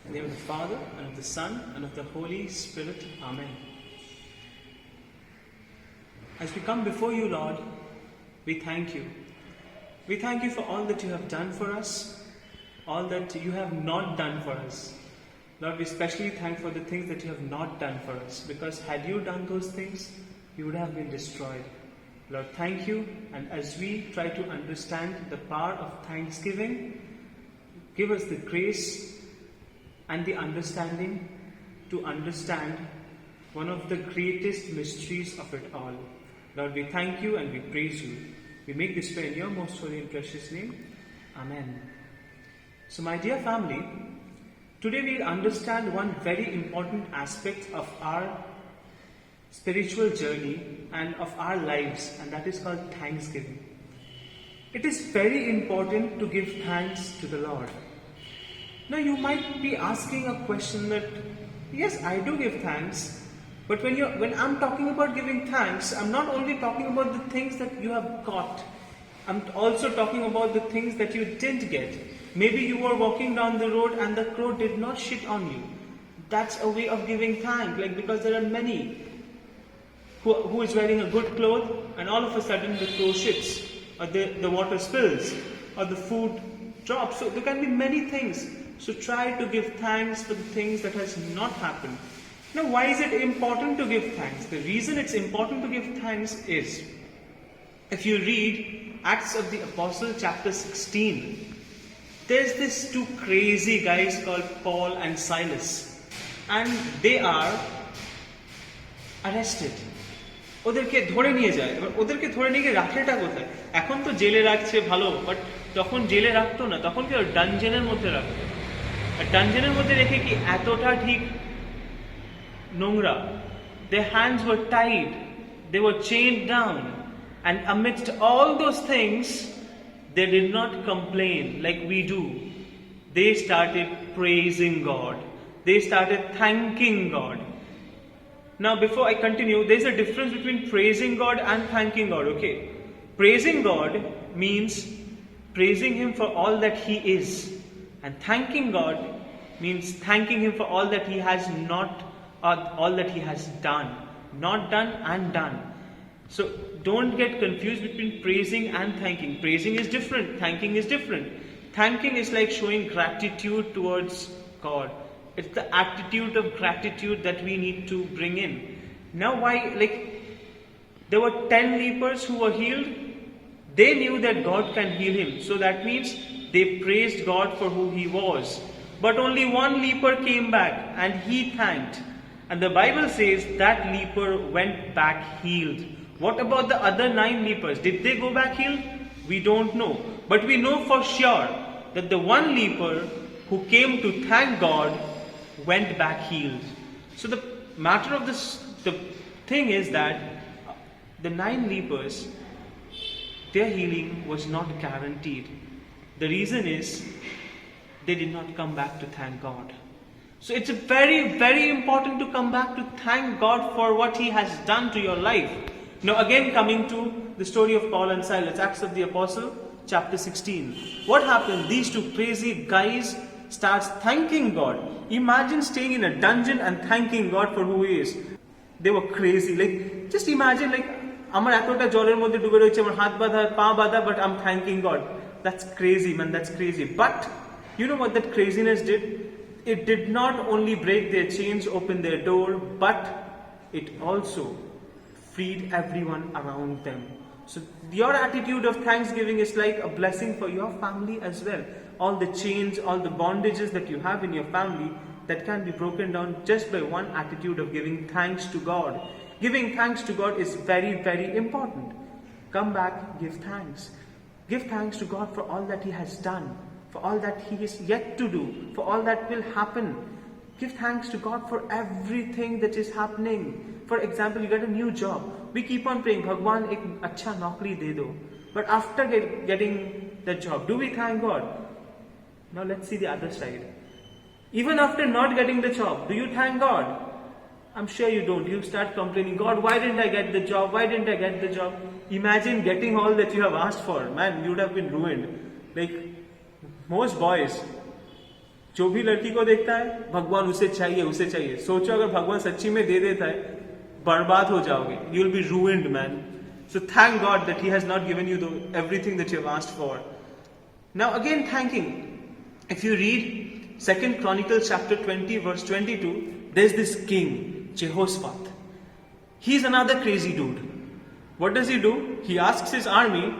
In the name of the Father, and of the Son, and of the Holy Spirit. Amen. As we come before you, Lord, we thank you. We thank you for all that you have done for us, all that you have not done for us. Lord, we especially thank for the things that you have not done for us, because had you done those things, you would have been destroyed. Lord, thank you, and as we try to understand the power of thanksgiving, give us the grace and the understanding to understand one of the greatest mysteries of it all. Lord, we thank you and we praise you. We make this prayer in your most holy and precious name. Amen. So, my dear family, today we'll understand one very important aspect of our spiritual journey and of our lives, and that is called thanksgiving. It is very important to give thanks to the Lord. Now you might be asking a question that, yes, I do give thanks, but when I'm talking about giving thanks, I'm not only talking about the things that you have got, I'm also talking about the things that you didn't get. Maybe you were walking down the road and the crow did not shit on you. That's a way of giving thanks, because there are many who is wearing a good cloth and all of a sudden the crow shits, or the water spills, or the food drops. So there can be many things. So try to give thanks for the things that has not happened. Now, why is it important to give thanks? The reason it's important to give thanks is, if you read Acts of the Apostle chapter 16, there's these two crazy guys called Paul and Silas, and they are arrested. ওদেরকে ধরে নিয়ে যায়। এবার ওদেরকে ধরে নিয়ে গিয়ে রাখেটা কোথায়? এখন তো জেলে রাখছে ভালো, বাট তখন জেলে রাখতো না, তখন কি ডানজেনের মধ্যে রাখতো। আর ডানজেনের মধ্যে রেখে কি এতটা ঠিক নোংরা? Their hands were tied, they were chained down, and amidst all those things, they did not complain like we do. They started praising God. They started thanking God. Now, before I continue, there's a difference between praising God and thanking God, okay? Praising God means praising Him for all that He is. And thanking God means thanking Him for all that He has not, or all that He has done. Not done and done. So, don't get confused between praising and thanking. Praising is different, thanking is different. Thanking is like showing gratitude towards God. It's the attitude of gratitude that we need to bring in. Now why, there were 10 lepers who were healed. They knew that God can heal him. So that means they praised God for who He was. But only one leper came back and he thanked. And the Bible says that leper went back healed. What about the other 9 lepers? Did they go back healed? We don't know. But we know for sure that the one leper who came to thank God went back healed. So the matter of this, the thing is that the 9 lepers, their healing was not guaranteed. The reason is they did not come back to thank God. So it's very, very important to come back to thank God for what He has done to your life. Now again, coming to the story of Paul and Silas, Acts of the Apostle, chapter 16. What happened? These two crazy guys starts thanking God. Imagine staying in a dungeon and thanking God for who He is. They were crazy. Just imagine, আমার এতটা জলের মধ্যে ডুবে রয়েছে, আমার হাত বাঁধা, পা বাঁধা, but I'm thanking God. That's crazy, man. That's crazy. But you know what that craziness did? It did not only break their chains, open their door, but it also freed everyone around them. So your attitude of thanksgiving is like a blessing for your family as well. All the chains, all the bondages that you have in your family, that can be broken down just by one attitude of giving thanks to God. Giving thanks to God is very, very important. Come back, give thanks. Give thanks to God for all that He has done, for all that He is yet to do, for all that will happen. Give thanks to God for everything that is happening. For example, you get a new job. We keep on praying, Bhagwan, ek acha naukri de do. But after getting the job, do we thank God? Now let's see the other side. Even after not getting the job, do you thank God? I'm sure you don't. You start complaining, God, why didn't I get the job? Why didn't I get the job? Imagine getting all that you have asked for. Man, you would have been ruined. Most boys, जो भी लड़की को देखता है भगवान उसे चाहिए. सोचो अगर भगवान सच्ची में दे देता है, बर्बाद हो जाओगे. You will be ruined, man. So thank God that He has not given you everything that you have asked for. Now again thanking. If you read 2 Chronicles chapter 20 verse 22, there's this king, Jehoshaphat. He's another crazy dude. What does he do? He asks his army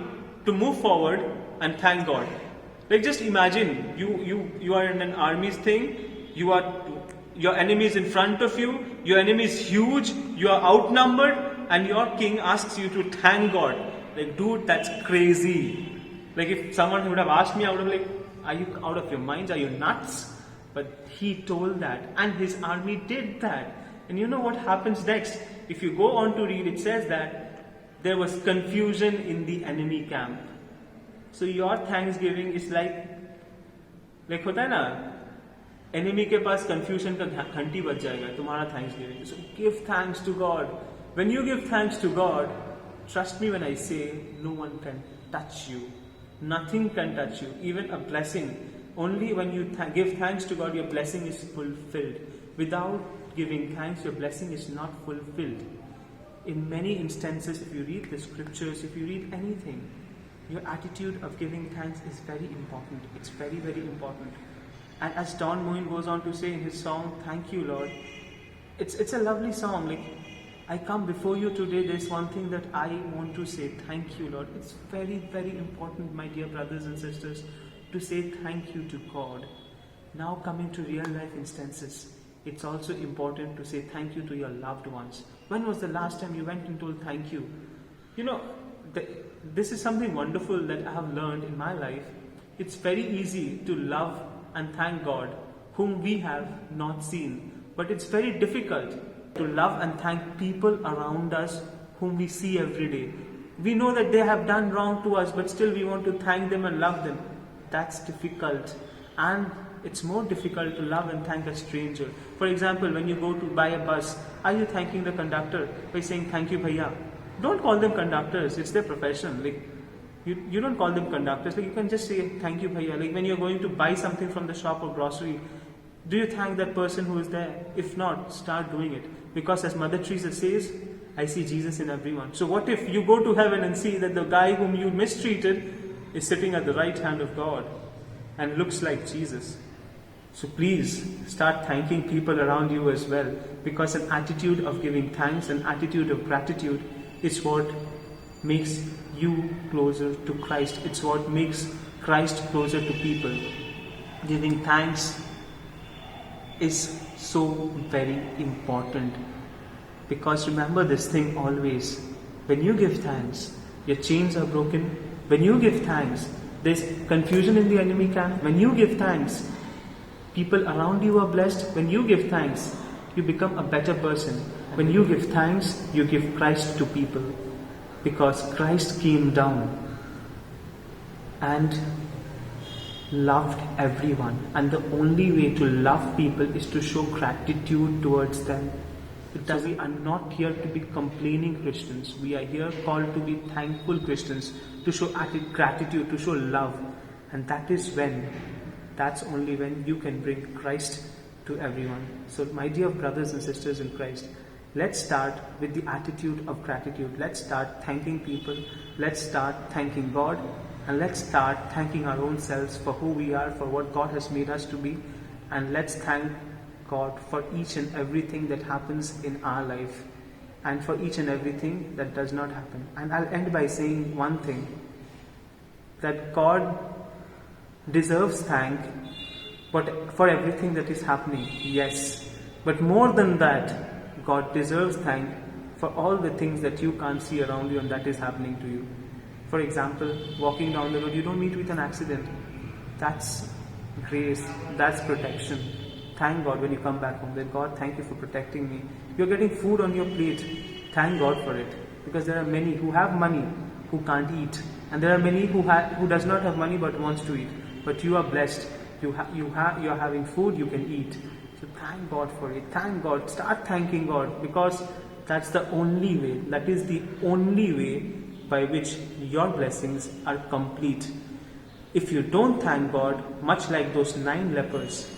to move forward and thank God. Like just imagine, you are in an army's thing, your enemy is in front of you, your enemy is huge, you are outnumbered, and your king asks you to thank God. Like, dude, that's crazy. Like if someone would have asked me, I would have like, are you out of your minds? Are you nuts? But he told that, and his army did that. And you know what happens next? If you go on to read, it says that there was confusion in the enemy camp. So your thanksgiving is like होता है ना, enemy के पास confusion का घंटी बज जाएगा तुम्हारा thanksgiving. So give thanks to God. When you give thanks to God, trust me when I say, no one can touch you. Nothing can touch you. Even a blessing. Only when you give thanks to God, your blessing is fulfilled. Without giving thanks, your blessing is not fulfilled. In many instances, if you read the scriptures, if you read anything, your attitude of giving thanks is very important. It's very, very important. And as Don Moen goes on to say in his song, Thank You, Lord, it's a lovely song. Like, I come before you today, there's one thing that I want to say, thank you, Lord. It's very, very important, my dear brothers and sisters, to say thank you to God. Now coming to real life instances, it's also important to say thank you to your loved ones. When was the last time you went and told thank you? You know, this is something wonderful that I have learned in my life. It's very easy to love and thank God, whom we have not seen. But it's very difficult to love and thank people around us whom we see every day. We know that they have done wrong to us, but still we want to thank them and love them. That's difficult. And it's more difficult to love and thank a stranger. For example, when you go to buy a bus, are you thanking the conductor by saying, thank you, bhaiya? Don't call them conductors, it's their profession. Like, you don't call them conductors. Like, you can just say, thank you, bhaiya. Like when you're going to buy something from the shop or grocery, do you thank that person who is there? If not, start doing it. Because as Mother Teresa says, I see Jesus in everyone. So what if you go to heaven and see that the guy whom you mistreated is sitting at the right hand of God and looks like Jesus? So please start thanking people around you as well, because an attitude of giving thanks, an attitude of gratitude is what makes you closer to Christ. It's what makes Christ closer to people. Giving thanks is so very important, because remember this thing always: when you give thanks, your chains are broken. When you give thanks, there's confusion in the enemy camp. When you give thanks, people around you are blessed. When you give thanks, you become a better person. When you give thanks, you give Christ to people, because Christ came down and loved everyone, and the only way to love people is to show gratitude towards them. So we are not here to be complaining Christians. We are here called to be thankful Christians, to show gratitude, to show love. And that's only when you can bring Christ to everyone. So my dear brothers and sisters in Christ, let's start with the attitude of gratitude. Let's start thanking people. Let's start thanking God. And let's start thanking our own selves for who we are, for what God has made us to be. And let's thank God for each and everything that happens in our life, and for each and everything that does not happen. And I'll end by saying one thing, that God deserves thank for everything that is happening, yes. But more than that, God deserves thank for all the things that you can't see around you and that is happening to you. For example, walking down the road, you don't meet with an accident. That's grace, that's protection. Thank God when you come back home that God, thank you for protecting me. You're getting food on your plate. Thank God for it. Because there are many who have money who can't eat. And there are many who does not have money but wants to eat. But you are blessed. You are having food, you can eat. So thank God for it. Thank God. Start thanking God, because that's the only way. That is the only way by which your blessings are complete. If you don't thank God, much like those 9 lepers,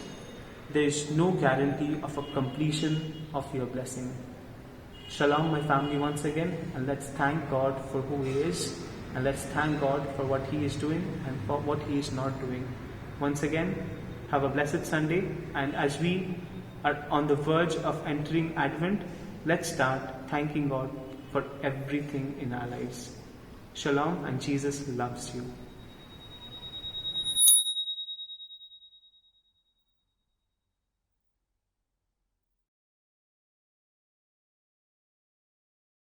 there is no guarantee of a completion of your blessing. Shalom, my family, once again, and let's thank God for who He is, and let's thank God for what He is doing and for what He is not doing. Once again, have a blessed Sunday, and as we are on the verge of entering Advent, let's start thanking God for everything in our lives. Shalom, and Jesus loves you.